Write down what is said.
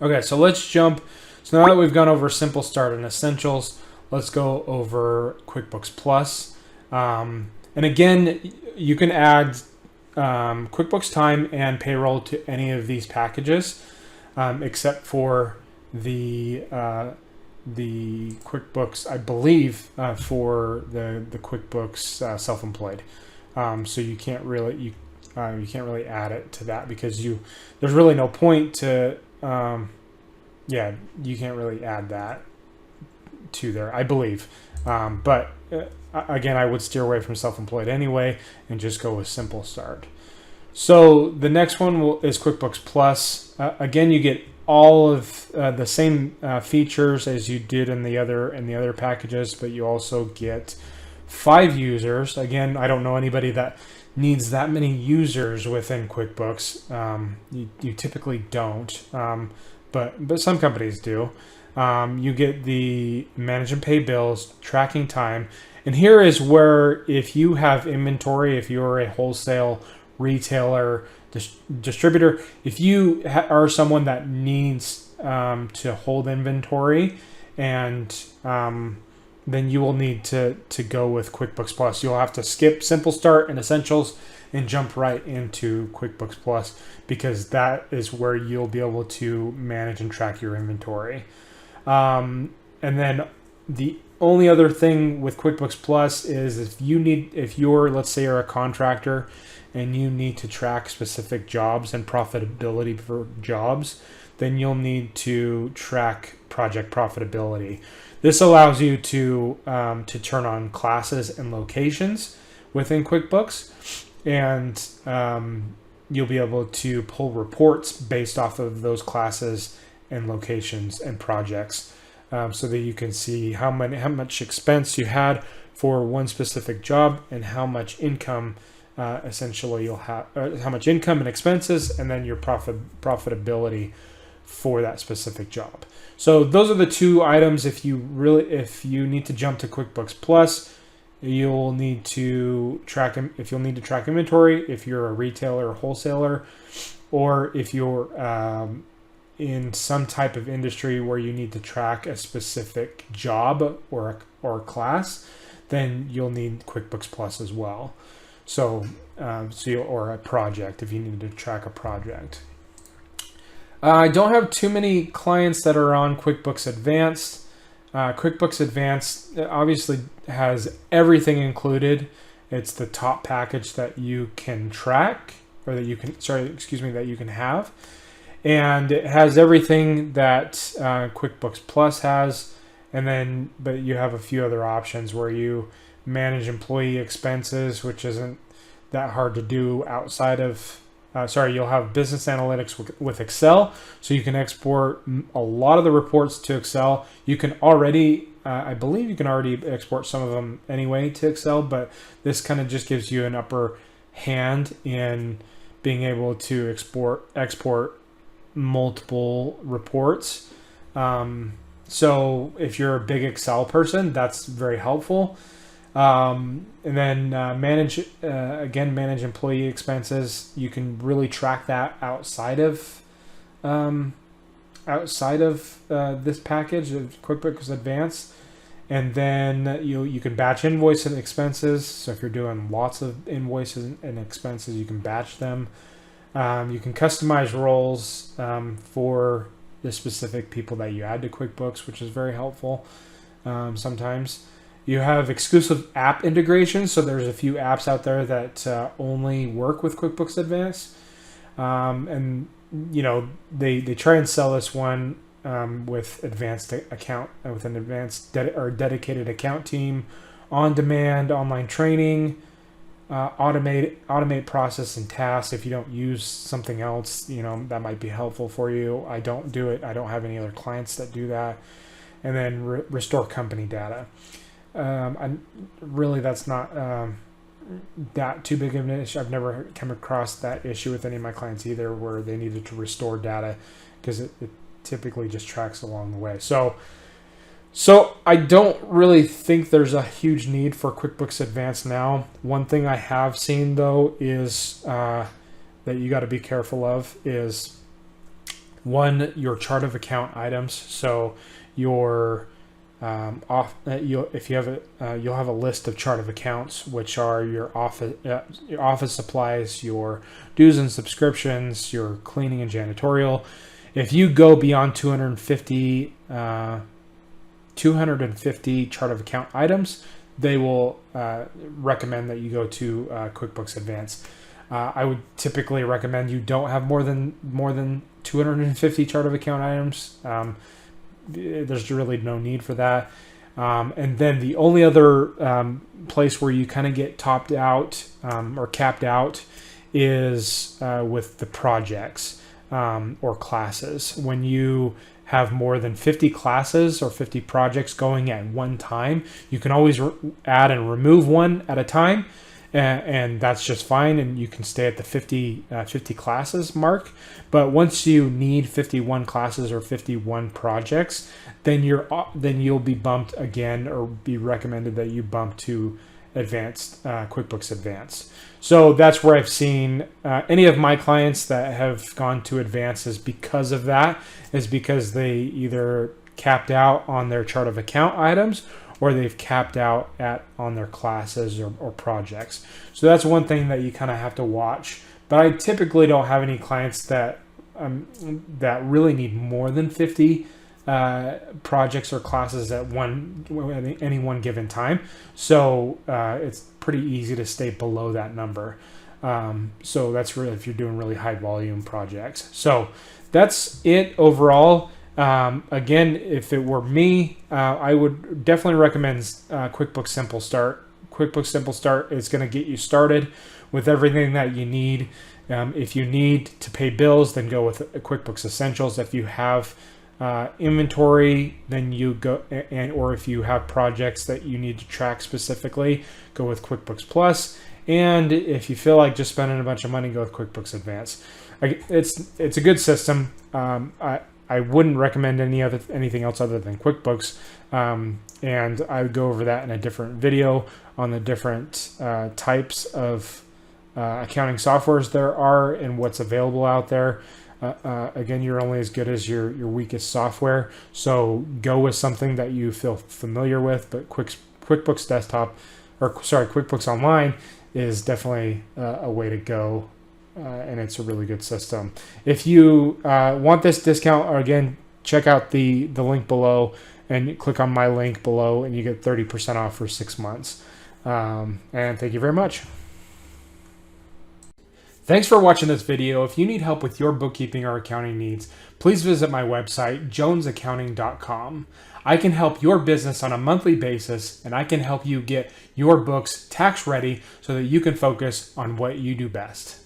Okay, so let's jump. So now that we've gone over Simple Start and Essentials, let's go over QuickBooks Plus. And again, you can add QuickBooks Time and Payroll to any of these packages, except for the QuickBooks, I believe, for the QuickBooks Self-Employed. So you can't really add it to that because there's really no point to you can't really add that to there, I believe. But again, I would steer away from self-employed anyway and just go with Simple Start. So the next one is QuickBooks Plus. Again, you get all of the same features as you did in the other packages, but you also get 5 users. Again, I don't know anybody that needs that many users within QuickBooks. You typically don't, but some companies do. You get the manage and pay bills, tracking time, and here is where if you have inventory, if you're a wholesale retailer, distributor, if you are someone that needs to hold inventory, and then you will need to go with QuickBooks Plus. You'll have to skip Simple Start and Essentials and jump right into QuickBooks Plus because that is where you'll be able to manage and track your inventory. And then the only other thing with QuickBooks Plus is if you're, let's say you're a contractor and you need to track specific jobs and profitability for jobs, then you'll need to track project profitability. This allows you to turn on classes and locations within QuickBooks, and you'll be able to pull reports based off of those classes and locations and projects, so that you can see how much expense you had for one specific job and how much income essentially you'll have, how much income and expenses, and then your profitability for that specific job. So those are the 2 items. If you need to jump to QuickBooks Plus, you'll need to track inventory if you're a retailer or wholesaler, or if you're in some type of industry where you need to track a specific job or a class, then you'll need QuickBooks Plus as well. So, or a project if you need to track a project. I don't have too many clients that are on QuickBooks Advanced. QuickBooks Advanced obviously has everything included. It's the top package that you can track, or that you can have. And it has everything that QuickBooks Plus has. But you have a few other options where you manage employee expenses, which isn't that hard to do outside of you'll have business analytics with Excel, so you can export a lot of the reports to Excel. You can already, I believe you can already export some of them anyway to Excel, but this kind of just gives you an upper hand in being able to export multiple reports. So if you're a big Excel person, that's very helpful. And then manage employee expenses. You can really track that outside of this package of QuickBooks Advanced. And then you can batch invoice and expenses. So if you're doing lots of invoices and expenses, you can batch them. You can customize roles for the specific people that you add to QuickBooks, which is very helpful sometimes. You have exclusive app integrations, so there's a few apps out there that only work with QuickBooks Advanced, and they try and sell this one with an advanced dedicated account team, on-demand online training, automate process and tasks. If you don't use something else, that might be helpful for you. I don't do it. I don't have any other clients that do that. And then restore company data. That's not that too big of an issue. I've never come across that issue with any of my clients either, where they needed to restore data, because it typically just tracks along the way. So I don't really think there's a huge need for QuickBooks Advanced now. One thing I have seen though is that you got to be careful of is One, your chart of account items. So your if you have you'll have a list of chart of accounts, which are your office supplies, your dues and subscriptions, your cleaning and janitorial. If you go beyond 250 chart of account items, they will recommend that you go to QuickBooks Advanced. I would typically recommend you don't have more than 250 chart of account items. There's really no need for that. And then the only other place where you kind of get topped out or capped out is with the projects or classes. When you have more than 50 classes or 50 projects going at one time, you can always add and remove one at a time. And that's just fine, and you can stay at the 50 classes mark. But once you need 51 classes or 51 projects, then you'll be bumped again, or be recommended that you bump to Advanced, QuickBooks Advanced. So that's where I've seen any of my clients that have gone to Advanced is because of that, is because they either capped out on their chart of account items, or they've capped out on their classes or projects. So that's one thing that you kind of have to watch. But I typically don't have any clients that really need more than 50 projects or classes at any one given time. So it's pretty easy to stay below that number. So that's really if you're doing really high volume projects. So that's it overall. Again, if it were me, I would definitely recommend QuickBooks Simple Start. QuickBooks Simple Start is going to get you started with everything that you need. If you need to pay bills, then go with QuickBooks Essentials. If you have inventory, then you go, or if you have projects that you need to track specifically, go with QuickBooks Plus. And if you feel like just spending a bunch of money, go with QuickBooks Advanced. It's a good system. I wouldn't recommend anything else other than QuickBooks, and I would go over that in a different video on the different types of accounting softwares there are and what's available out there. Again, you're only as good as your weakest software, so go with something that you feel familiar with. But QuickBooks Desktop, QuickBooks Online is definitely a way to go. And it's a really good system. If you want this discount, again, check out the link below and click on my link below, and you get 30% off for 6 months. And thank you very much. Thanks for watching this video. If you need help with your bookkeeping or accounting needs, please visit my website, jonesaccounting.com. I can help your business on a monthly basis, and I can help you get your books tax ready so that you can focus on what you do best.